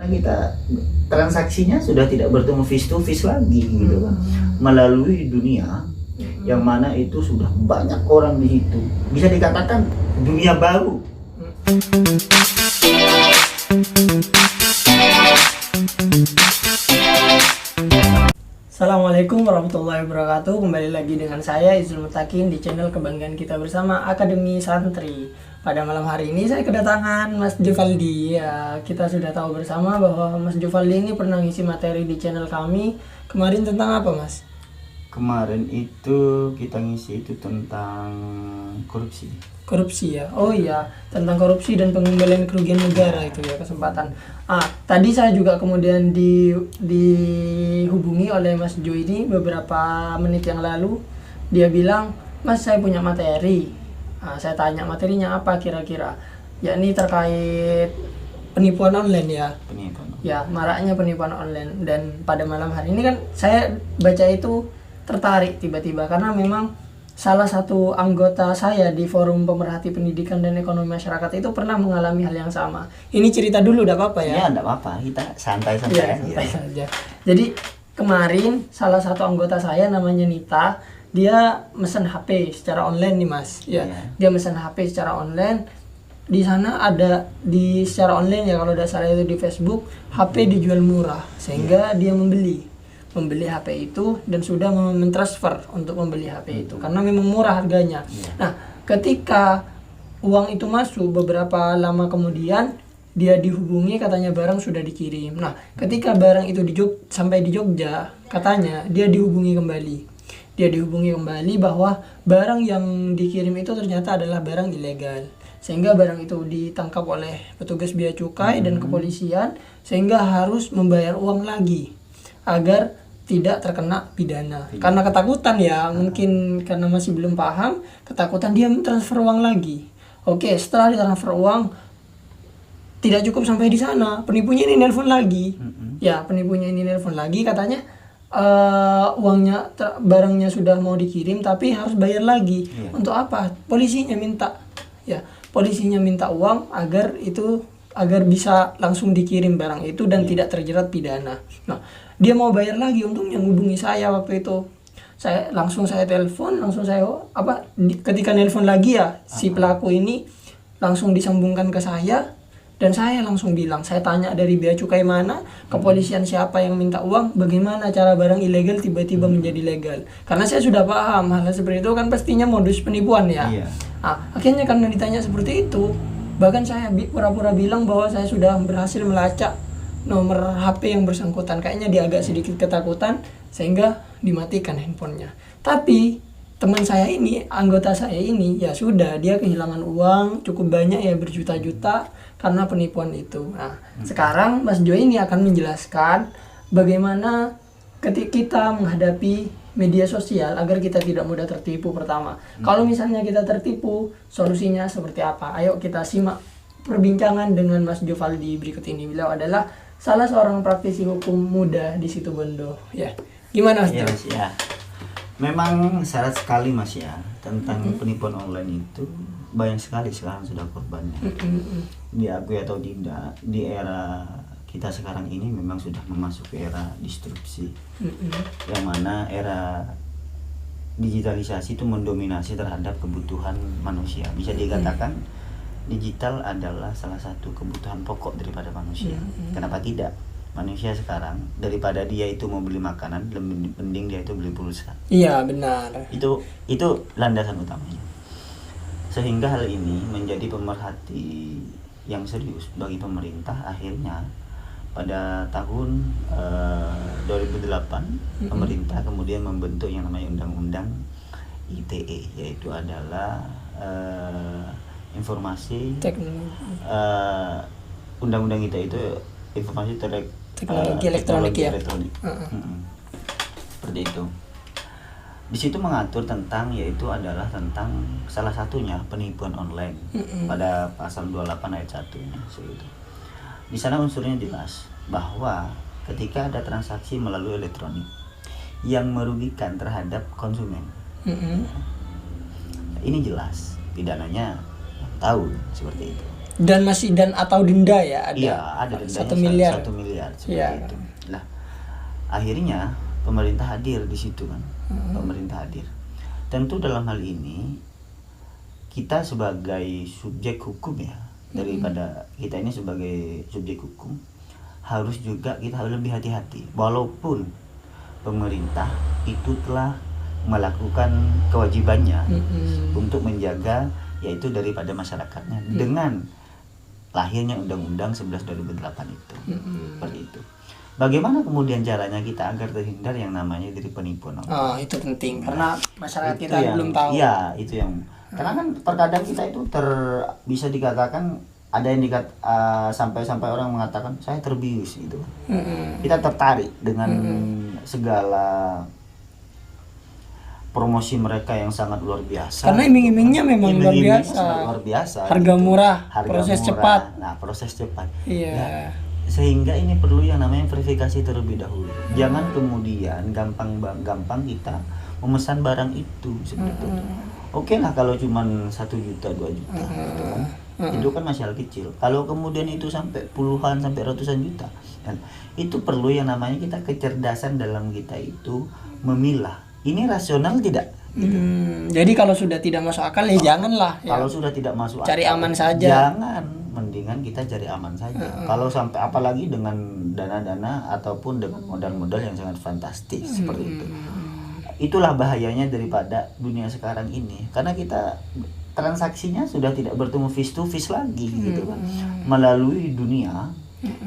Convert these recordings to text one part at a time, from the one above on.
Kita transaksinya sudah tidak bertemu face to face lagi gitu kan, melalui dunia yang mana itu sudah banyak orang di situ, bisa dikatakan dunia baru. Assalamualaikum warahmatullahi wabarakatuh. Kembali lagi dengan saya Izul Mutakin di channel kebanggaan kita bersama Akademi Santri. Pada malam hari ini saya kedatangan Mas Juvaldi. Ya, kita sudah tahu bersama bahwa Mas Juvaldi ini pernah ngisi materi di channel kami. Kemarin tentang apa, Mas? Kemarin itu kita ngisi itu tentang korupsi. Korupsi ya. Oh iya, tentang korupsi dan pengembalian kerugian negara itu ya, kesempatan. Tadi saya juga kemudian dihubungi oleh Mas Jo ini beberapa menit yang lalu. Dia bilang, "Mas, saya punya materi." Saya tanya materinya apa kira-kira. Yakni terkait penipuan online ya. Penipuan. Ya, maraknya penipuan online. Dan pada malam hari ini kan saya baca itu tertarik tiba-tiba karena memang salah satu anggota saya di Forum Pemerhati Pendidikan dan Ekonomi Masyarakat itu pernah mengalami hal yang sama. Ini cerita dulu, enggak apa-apa ya? Ya, enggak apa-apa. Kita santai-santai Ya, aja. santai saja. Jadi kemarin salah satu anggota saya namanya Nita, dia mesen HP secara online nih, Mas. Ya, dia mesen HP secara online. Di sana ada di secara online ya, kalau tidak salah itu di Facebook, HP dijual murah sehingga dia membeli HP itu dan sudah mentransfer untuk membeli HP itu karena memang murah harganya. Nah, ketika uang itu masuk beberapa lama kemudian dia dihubungi, katanya barang sudah dikirim. Nah, ketika barang itu sampai di Jogja, katanya dia dihubungi kembali bahwa barang yang dikirim itu ternyata adalah barang ilegal. Sehingga barang itu ditangkap oleh petugas bea cukai dan kepolisian sehingga harus membayar uang lagi agar tidak terkena pidana. Karena ketakutan ya, mungkin karena masih belum paham, ketakutan dia transfer uang lagi. Oke, setelah ditransfer uang tidak cukup sampai di sana, penipunya ini nelpon lagi. Ya, penipunya ini nelpon lagi, katanya barangnya sudah mau dikirim tapi harus bayar lagi. Untuk apa? Polisinya minta uang agar bisa langsung dikirim barang itu dan tidak terjerat pidana. Nah, dia mau bayar lagi, untungnya ngubungi saya waktu itu. Saya telepon, ketika nelpon lagi ya, si pelaku ini langsung disambungkan ke saya dan saya langsung bilang, saya tanya dari bea cukai mana, kepolisian siapa yang minta uang, bagaimana cara barang ilegal tiba-tiba menjadi legal. Karena saya sudah paham hal seperti itu kan pastinya modus penipuan ya. Akhirnya karena ditanya seperti itu, bahkan saya pura-pura bilang bahwa saya sudah berhasil melacak nomor HP yang bersangkutan. Kayaknya dia agak sedikit ketakutan sehingga dimatikan handphonenya. Tapi teman saya ini, anggota saya ini, ya sudah, dia kehilangan uang cukup banyak ya, berjuta-juta karena penipuan itu. Nah, sekarang Mas Jo ini akan menjelaskan bagaimana ketika kita menghadapi media sosial agar kita tidak mudah tertipu. Pertama, kalau misalnya kita tertipu, solusinya seperti apa? Ayo kita simak perbincangan dengan Mas Juvaldi berikut ini. Beliau adalah salah seorang praktisi hukum muda di Situbondo. Ya, gimana Mas? Ya, Mas, ya. Memang syarat sekali Mas ya, tentang penipuan online itu banyak sekali sekarang sudah korbannya. Diakui atau tidak, di era kita sekarang ini memang sudah memasuki era disrupsi, yang mana era digitalisasi itu mendominasi terhadap kebutuhan manusia. Bisa dikatakan digital adalah salah satu kebutuhan pokok daripada manusia. Kenapa tidak? Manusia sekarang daripada dia itu mau beli makanan, lebih penting dia itu beli pulsa. Iya, benar. Itu landasan utamanya. Sehingga hal ini menjadi pemerhati yang serius bagi pemerintah. Akhirnya pada tahun 2008 pemerintah kemudian membentuk yang namanya Undang-Undang ITE, yaitu adalah informasi undang-undang ITE itu informasi teknologi elektronik ya. Seperti itu. Di situ mengatur tentang, yaitu adalah tentang salah satunya penipuan online pada pasal 28 ayat 1-nya seperti itu. Di sana unsurnya jelas bahwa ketika ada transaksi melalui elektronik yang merugikan terhadap konsumen, ini jelas pidananya tahu seperti itu. Dan atau denda ya ada. Iya, ada dendanya 1 miliar. 1 miliar seperti Iya. itu. Lah, akhirnya pemerintah hadir di situ kan. Pemerintah hadir. Tentu dalam hal ini kita sebagai subjek hukum ya, daripada kita ini sebagai subjek hukum harus juga kita lebih hati-hati. Walaupun pemerintah itu telah melakukan kewajibannya untuk menjaga yaitu daripada masyarakatnya dengan lahirnya Undang-Undang 11 2008 itu. Seperti itu. Bagaimana kemudian caranya kita agar terhindar yang namanya dari penipuan online? Oh, itu penting karena masyarakat Itu kita yang- belum tahu. Iya, itu yang karena kan terkadang kita itu bisa dikatakan ada yang sampai orang mengatakan saya terbius gitu. Kita tertarik dengan segala promosi mereka yang sangat luar biasa. Karena iming-imingnya memang luar Iming-imingnya biasa. sangat luar biasa. Harga gitu. murah, Harga proses murah. cepat. Nah, proses cepat. Iya. Ya, sehingga ini perlu yang namanya verifikasi terlebih dahulu. Jangan kemudian gampang kita memesan barang itu seperti itu. Oke lah kalau cuma 1 juta 2 juta gitu kan. Itu kan masih hal kecil. Kalau kemudian itu sampai puluhan sampai ratusan juta, kan, itu perlu yang namanya kita kecerdasan dalam kita itu memilah. Ini rasional tidak? Gitu. Jadi kalau sudah tidak masuk akal ya janganlah. Ya. Kalau sudah tidak masuk Cari akal, aman saja. Jangan, mendingan kita cari aman saja. Kalau sampai apalagi dengan dana-dana ataupun dengan modal-modal yang sangat fantastis seperti itu. Itulah bahayanya daripada dunia sekarang ini. Karena kita transaksinya sudah tidak bertemu face to face lagi gitu kan. Melalui dunia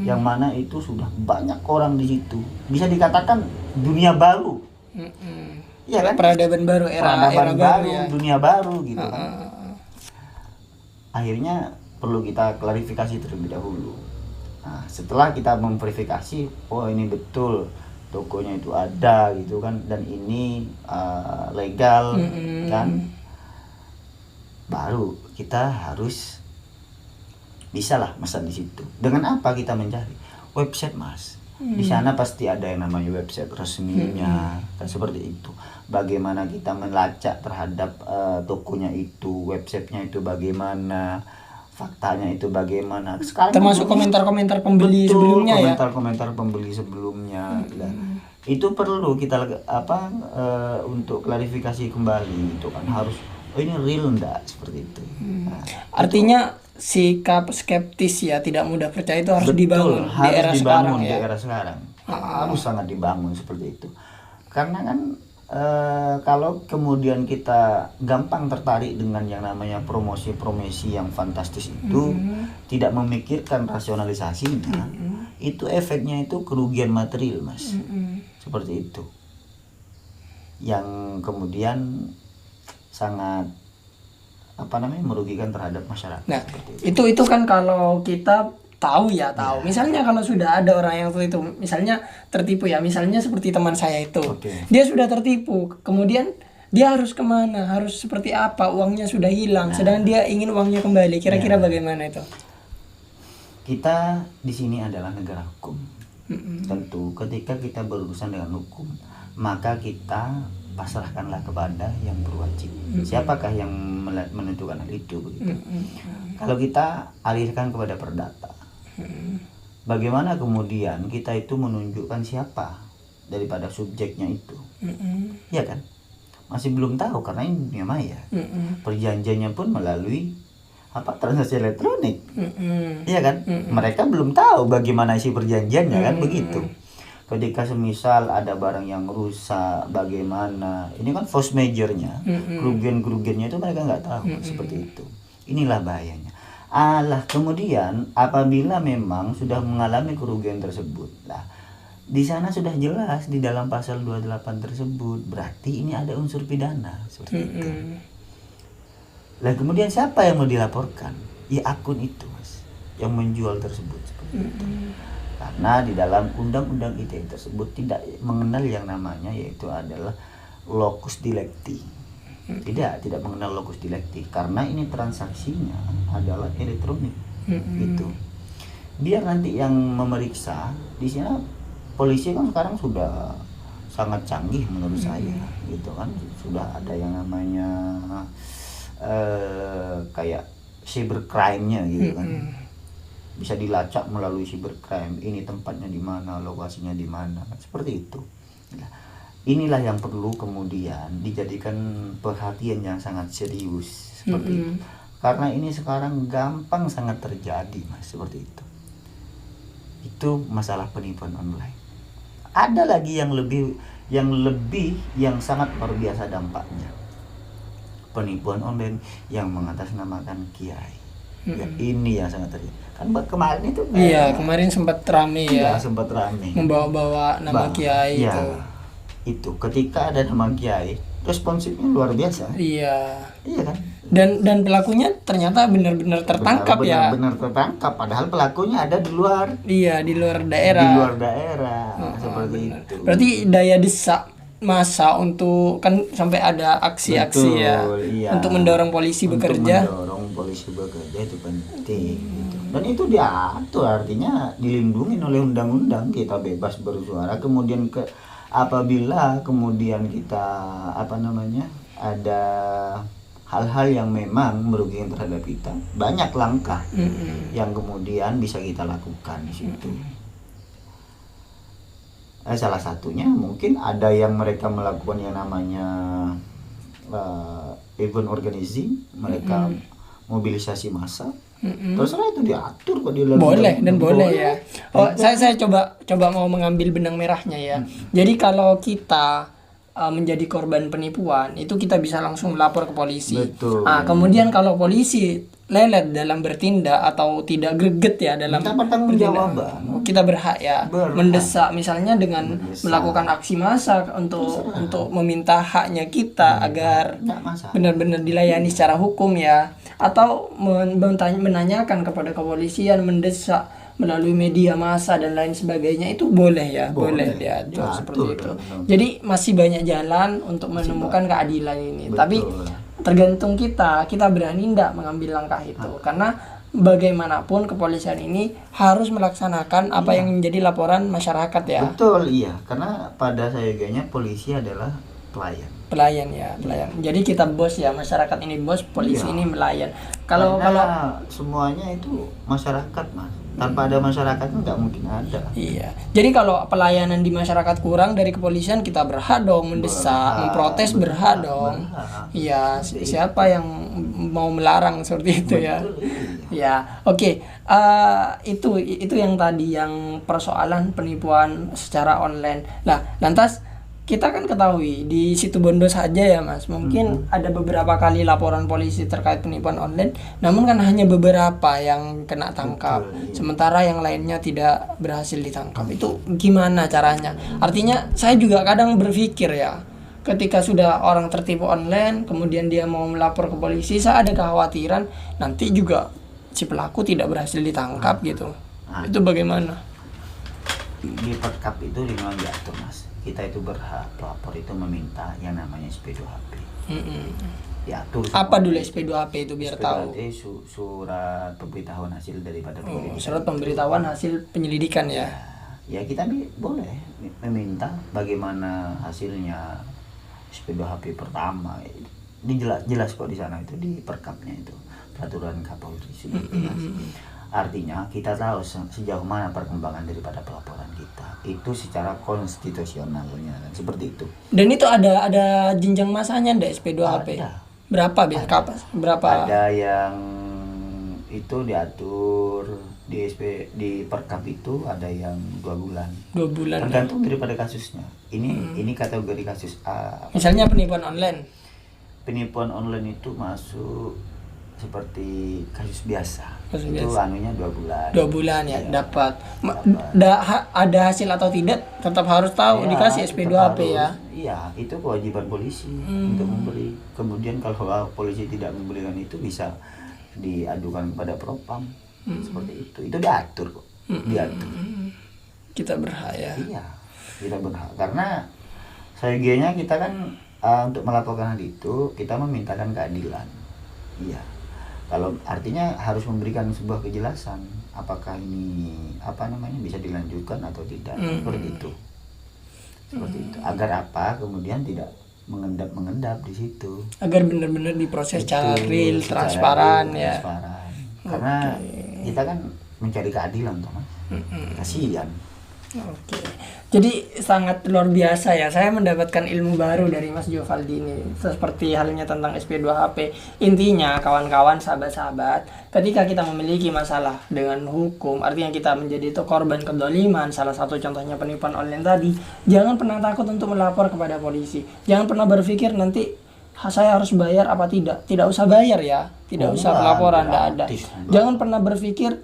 yang mana itu sudah banyak orang di situ. Bisa dikatakan dunia baru. Iya kan? Peradaban baru, era Peradaban baru ya. dunia baru gitu kan. Akhirnya perlu kita klarifikasi terlebih dahulu. Nah, setelah kita memverifikasi, oh ini betul tokonya itu ada gitu kan, dan ini legal kan, baru kita harus bisalah pesan di situ. Dengan apa kita mencari? Website mas. Di sana pasti ada yang namanya website resminya, kan seperti itu. Bagaimana kita melacak terhadap tokonya itu, websitenya itu bagaimana, faktanya itu bagaimana. Sekarang Termasuk komentar-komentar pembeli sebelumnya ya. komentar-komentar pembeli sebelumnya. Dan itu perlu kita untuk klarifikasi kembali itu kan harus ini real enggak seperti itu. Nah, Artinya sikap skeptis ya, tidak mudah percaya itu harus dibangun di harus era sekarang dibangun di ya. era sekarang. Harus sangat dibangun seperti itu. Karena kan kalau kemudian kita gampang tertarik dengan yang namanya promosi-promosi yang fantastis itu, tidak memikirkan rasionalisasinya, itu efeknya itu kerugian material mas, seperti itu, yang kemudian sangat merugikan terhadap masyarakat. Nah, seperti itu kan kalau kita tahu. Misalnya kalau sudah ada orang yang itu misalnya tertipu ya, misalnya seperti teman saya itu. Oke. Dia sudah tertipu, kemudian dia harus kemana, harus seperti apa, uangnya sudah hilang, sedangkan dia ingin uangnya kembali. Kira-kira bagaimana itu? Kita di sini adalah negara hukum. Tentu ketika kita berurusan dengan hukum, maka kita pasrahkanlah kepada yang berwajib. Siapakah yang menentukan hal itu begitu? Kalau kita alirkan kepada perdata, bagaimana kemudian kita itu menunjukkan siapa daripada subjeknya itu? Ya kan? Masih belum tahu karena ini dunia maya. Perjanjiannya pun melalui transaksi elektronik. Iya kan? Mereka belum tahu bagaimana isi perjanjiannya kan begitu. Ketika semisal ada barang yang rusak, bagaimana? Ini kan force majornya, kerugian-kerugiannya itu mereka nggak tahu seperti itu. Inilah bahayanya. Kemudian apabila memang sudah mengalami kerugian tersebut, lah di sana sudah jelas di dalam pasal 28 tersebut, berarti ini ada unsur pidana seperti itu. Lah kemudian siapa yang mau dilaporkan? Ya akun itu mas, yang menjual tersebut seperti itu. Karena di dalam undang-undang ITE tersebut tidak mengenal yang namanya yaitu adalah locus delicti. Tidak mengenal locus delicti karena ini transaksinya adalah elektronik gitu. Biar nanti yang memeriksa di sini polisi kan sekarang sudah sangat canggih menurut saya gitu kan, sudah ada yang namanya kayak cybercrime-nya gitu kan. Bisa dilacak melalui cybercrime, ini tempatnya di mana, lokasinya di mana, seperti itu. Nah, inilah yang perlu kemudian dijadikan perhatian yang sangat serius seperti itu. Karena ini sekarang gampang sangat terjadi, Mas, seperti itu. Itu masalah penipuan online. Ada lagi yang lebih yang sangat luar biasa dampaknya. Penipuan online yang mengatasnamakan kiai. Ya, ini yang sangat terjadi. Kan kemarin itu Iya, kemarin sempat rame ya. sempat rame. Membawa-bawa nama kiai ya, itu. Itu ketika ada nama kiai, responsifnya luar biasa. Iya. Iya kan? Dan pelakunya ternyata benar-benar tertangkap ya. Benar tertangkap, padahal pelakunya ada di luar. Iya, di luar daerah. Di luar daerah, seperti benar. itu. Berarti daya desak massa untuk kan sampai ada aksi-aksi ya. Iya. Untuk mendorong polisi bekerja. Mendorong polisi bekerja itu penting gitu. Dan itu diatur, artinya dilindungi oleh undang-undang, kita bebas bersuara. Kemudian apabila kemudian kita ada hal-hal yang memang merugikan terhadap kita, banyak langkah yang kemudian bisa kita lakukan di situ. Salah satunya mungkin ada yang mereka melakukan yang namanya event organizing, mereka mobilisasi massa. Terserah itu diatur kok di dalam boleh dan boleh ya. Oh, saya coba mau mengambil benang merahnya ya. Jadi kalau kita menjadi korban penipuan itu kita bisa langsung melapor ke polisi. Betul. Nah, kemudian kalau polisi lelet dalam bertindak atau tidak greget ya dalam pertanggungjawaban, kita berhak ya mendesak misalnya dengan melakukan aksi massa untuk meminta haknya kita agar benar-benar dilayani secara hukum ya, atau menanyakan kepada kepolisian, mendesak melalui media massa dan lain sebagainya, itu boleh ya, boleh diatur seperti itu. Jadi masih banyak jalan untuk menemukan keadilan ini. Betul. Tapi tergantung kita berani enggak mengambil langkah itu. Karena bagaimanapun kepolisian ini harus melaksanakan apa yang menjadi laporan masyarakat ya. Betul, iya. Karena pada sayanya polisi adalah pelayan ya. Jadi kita bos ya, masyarakat ini bos, polisi ini melayan. Kalau semuanya itu masyarakat, Mas. Tanpa ada masyarakat nggak mungkin ada. Iya. Jadi kalau pelayanan di masyarakat kurang dari kepolisian, kita berhak dong mendesak, memprotes, berhak dong. Iya. Siapa yang mau melarang seperti itu ya? Ya. Oke. Itu yang tadi, yang persoalan penipuan secara online. Nah, lantas kita kan ketahui di Situbondo saja ya Mas, mungkin ada beberapa kali laporan polisi terkait penipuan online, namun kan hanya beberapa yang kena tangkap. Sementara yang lainnya tidak berhasil ditangkap. Itu gimana caranya? Artinya saya juga kadang berpikir ya, ketika sudah orang tertipu online kemudian dia mau melapor ke polisi, saya ada kekhawatiran nanti juga si pelaku tidak berhasil ditangkap gitu. Itu bagaimana? Di Perkap itu memang diatur, Mas. Kita itu berhak, pelapor itu meminta yang namanya SP2HP. Diatur. Apa dulu SP2HP itu biar tahu? Surat pemberitahuan hasil daripada penyelidikan. Surat pemberitahuan hasil penyelidikan ya. Ya kita boleh meminta bagaimana hasilnya SP2HP pertama. Ini jelas kok di sana itu, di Perkapnya itu, peraturan Kapolri sudah jelas. Artinya kita tahu sejauh mana perkembangan daripada pelaporan kita itu secara konstitusionalnya, seperti itu. Dan itu ada jenjang masanya ndak SP2HP? Berapa berapa? Ada yang itu diatur di Perkap itu, ada yang 2 bulan. 2 bulan. Tergantung daripada kasusnya. Ini kategori kasus A. Misalnya penipuan online. Penipuan online itu masuk seperti kasus biasa. Itu anunya 2 bulan. 2 bulan ya, dapat. Ada hasil atau tidak tetap harus tahu ya, dikasih SP2HP ya. Iya, itu kewajiban polisi untuk memberi. Kemudian kalau polisi tidak memberikan itu bisa diadukan kepada Propam. Seperti itu. Itu diatur kok. Diatur. Kita berhak ya. Iya, kita berhak. Karena sayangnya kita kan untuk melakukan hal itu kita memintakan keadilan. Iya. Kalau artinya harus memberikan sebuah kejelasan apakah ini bisa dilanjutkan atau tidak, seperti itu. Agar kemudian tidak mengendap di situ. Agar benar-benar diproses secara Betul, real, secara transparan real, ya. transparan. Karena kita kan mencari keadilan toh, Mas. Kasihan. Oke, jadi sangat luar biasa ya. Saya mendapatkan ilmu baru dari Mas Giovaldi ini, seperti halnya tentang SP2HP. Intinya, kawan-kawan, sahabat-sahabat, ketika kita memiliki masalah dengan hukum, artinya kita menjadi itu korban kedoliman, salah satu contohnya penipuan online tadi, jangan pernah takut untuk melapor kepada polisi. Jangan pernah berpikir nanti saya harus bayar apa tidak usah bayar ya, tidak usah pelaporan, tidak ada. Jangan pernah berpikir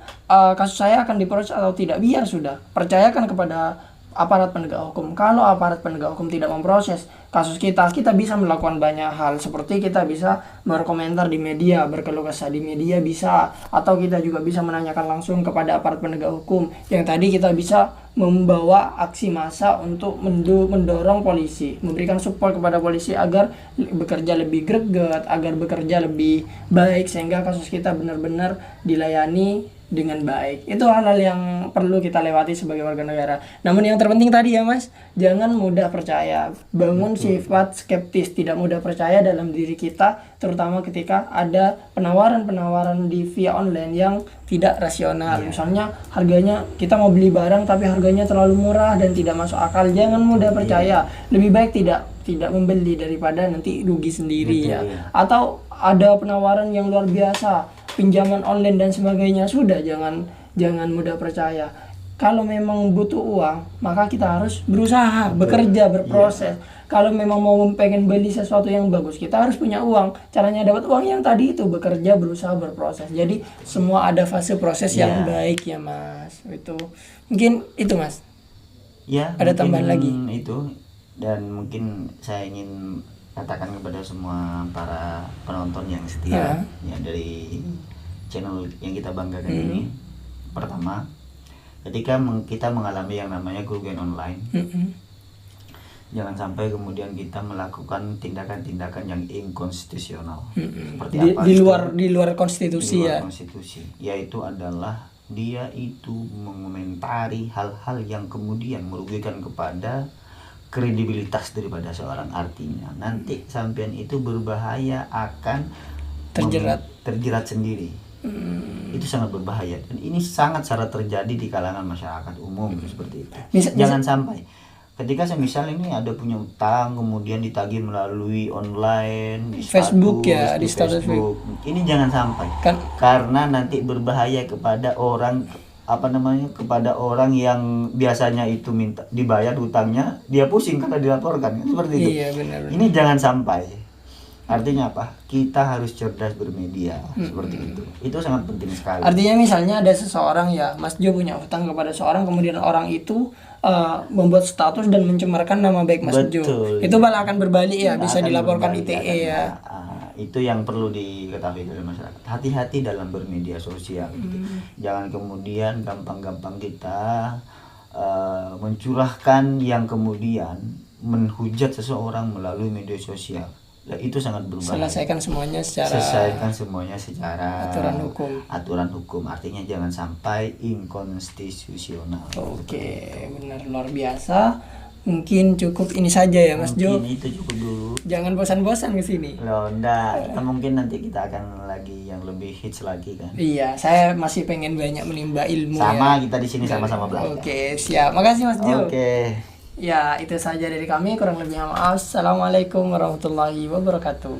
kasus saya akan diproses atau tidak, biar sudah, percayakan kepada aparat penegak hukum. Kalau aparat penegak hukum tidak memproses kasus kita bisa melakukan banyak hal, seperti kita bisa berkomentar di media, berkeluh kesah di media bisa, atau kita juga bisa menanyakan langsung kepada aparat penegak hukum. Yang tadi kita bisa membawa aksi massa untuk mendorong polisi, memberikan support kepada polisi agar bekerja lebih greget, agar bekerja lebih baik, sehingga kasus kita benar-benar dilayani dengan baik. Itu hal-hal yang perlu kita lewati sebagai warga negara. Namun yang terpenting tadi ya Mas, jangan mudah percaya. Bangun sifat skeptis, tidak mudah percaya dalam diri kita, terutama ketika ada penawaran-penawaran di via online yang tidak rasional. Misalnya harganya, kita mau beli barang tapi harganya terlalu murah dan tidak masuk akal. Jangan mudah percaya. Lebih baik tidak membeli daripada nanti rugi sendiri ya. Atau ada penawaran yang luar biasa, pinjaman online dan sebagainya, sudah jangan mudah percaya. Kalau memang butuh uang, maka kita harus berusaha, bekerja, berproses. Kalau memang mau pengen beli sesuatu yang bagus, kita harus punya uang. Caranya dapat uang yang tadi itu, bekerja, berusaha, berproses. Jadi semua ada fase proses yang baik ya Mas. Itu mungkin itu Mas. Ya, ada tambahan lagi itu, dan mungkin saya ingin katakan kepada semua para penonton yang setia ya dari channel yang kita banggakan ini. Pertama, ketika kita mengalami yang namanya kerugian online, jangan sampai kemudian kita melakukan tindakan-tindakan yang inkonstitusional. Seperti apa? Di luar konstitusi di luar ya. Konstitusi, yaitu adalah dia itu mengomentari hal-hal yang kemudian merugikan kepada kredibilitas daripada seorang. Artinya nanti sampean itu berbahaya akan terjerat sendiri. Itu sangat berbahaya, dan ini sangat terjadi di kalangan masyarakat umum seperti itu. Jangan sampai ketika semisal ini ada punya utang kemudian ditagih melalui online di Facebook status, di Facebook. Ini jangan sampai karena nanti berbahaya kepada kepada orang yang biasanya itu minta dibayar hutangnya, dia pusing karena dilaporkan, seperti itu. Iya, benar. Ini jangan sampai. Artinya apa? Kita harus cerdas bermedia, seperti itu. Itu sangat penting sekali. Artinya misalnya ada seseorang ya, Mas Jo punya hutang kepada seorang, kemudian orang itu membuat status dan mencemarkan nama baik Mas Jo. Itu malah akan berbalik ya, bisa dilaporkan ITE ya. Itu yang perlu diketahui dari masyarakat. Hati-hati dalam bermedia sosial. Jangan kemudian gampang-gampang kita mencurahkan yang kemudian menghujat seseorang melalui media sosial. Itu sangat berbahaya. Selesaikan semuanya secara aturan hukum. Artinya jangan sampai inkonstitusional. Oke, benar, luar biasa. Mungkin cukup ini saja ya Mas Jo. Mungkin itu cukup dulu. Jangan bosan-bosan ke sini. Loh, enggak. Mungkin nanti kita akan lagi yang lebih hits lagi kan. Iya, saya masih pengen banyak menimba ilmu. Sama ya. Kita di sini sama-sama belajar. Oke, siap. Makasih Mas Jo. Oke. Ya, itu saja dari kami. Kurang lebihnya maaf. Assalamualaikum warahmatullahi wabarakatuh.